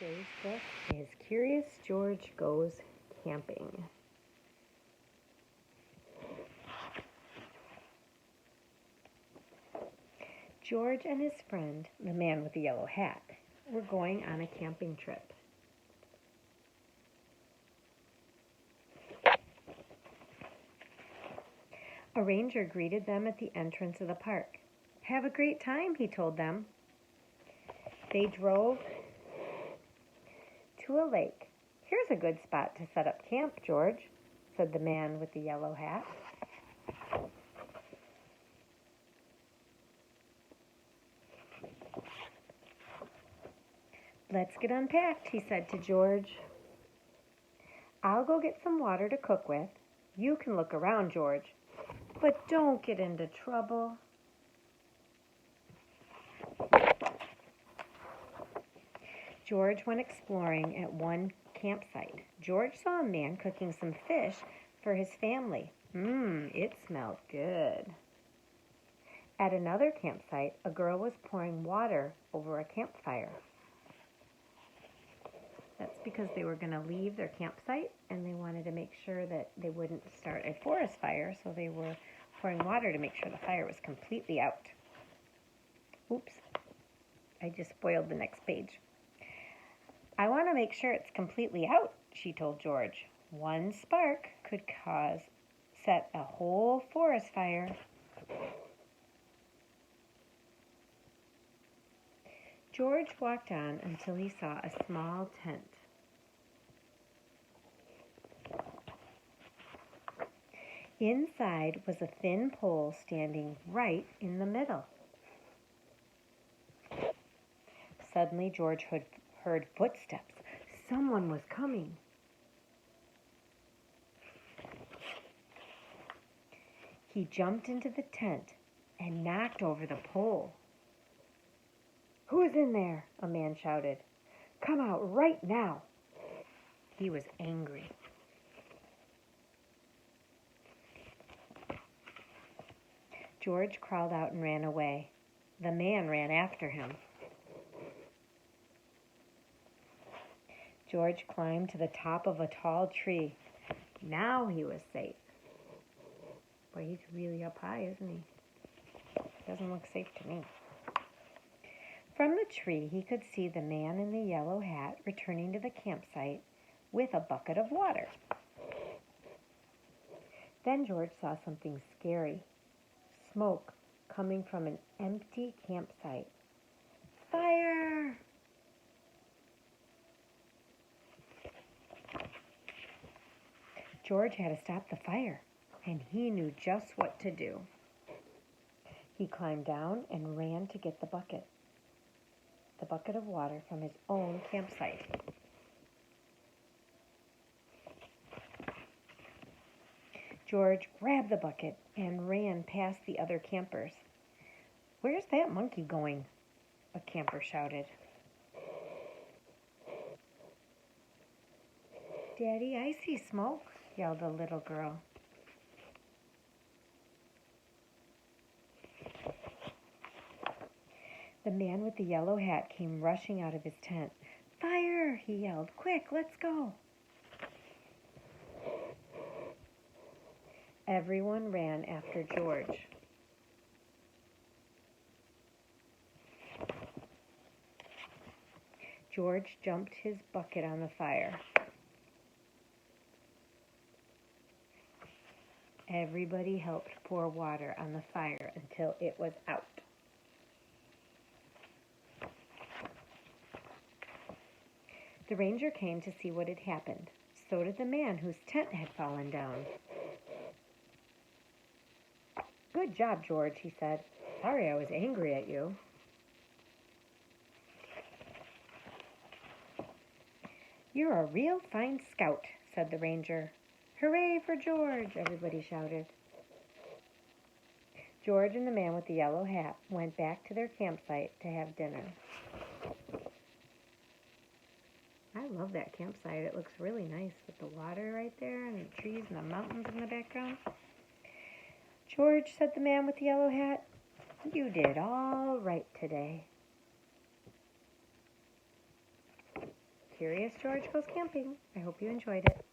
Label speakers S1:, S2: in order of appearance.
S1: Today's book is Curious George Goes Camping. George and his friend, the man with the yellow hat, were going on a camping trip. A ranger greeted them at the entrance of the park. "Have a great time," he told them. They drove to a lake. "Here's a good spot to set up camp, George," said the man with the yellow hat. "Let's get unpacked," he said to George. "I'll go get some water to cook with. You can look around, George, but don't get into trouble." George went exploring at one campsite. George saw a man cooking some fish for his family. It smelled good. At another campsite, a girl was pouring water over a campfire. That's because they were going to leave their campsite and they wanted to make sure that they wouldn't start a forest fire, so they were pouring water to make sure the fire was completely out. Oops, I just spoiled the next page. "I want to make sure it's completely out," she told George. "One spark could set a whole forest fire." George walked on until he saw a small tent. Inside was a thin pole standing right in the middle. Suddenly, George heard footsteps. Someone was coming. He jumped into the tent and knocked over the pole. "Who's in there?" a man shouted. "Come out right now." He was angry. George crawled out and ran away. The man ran after him. George climbed to the top of a tall tree. Now he was safe. Boy, he's really up high, isn't he? Doesn't look safe to me. From the tree, he could see the man in the yellow hat returning to the campsite with a bucket of water. Then George saw something scary. Smoke coming from an empty campsite. "Fire!" George had to stop the fire, and he knew just what to do. He climbed down and ran to get the bucket of water from his own campsite. George grabbed the bucket and ran past the other campers. "Where's that monkey going?" a camper shouted. "Daddy, I see smoke," yelled a little girl. The man with the yellow hat came rushing out of his tent. "Fire!" he yelled. "Quick, let's go." Everyone ran after George. George jumped his bucket on the fire. Everybody helped pour water on the fire until it was out. The ranger came to see what had happened. So did the man whose tent had fallen down. "Good job, George," he said. "Sorry I was angry at you." "You're a real fine scout," said the ranger. "Hooray for George!" everybody shouted. George and the man with the yellow hat went back to their campsite to have dinner. I love that campsite. It looks really nice with the water right there and the trees and the mountains in the background. "George," said the man with the yellow hat, "you did all right today." Curious George Goes Camping. I hope you enjoyed it.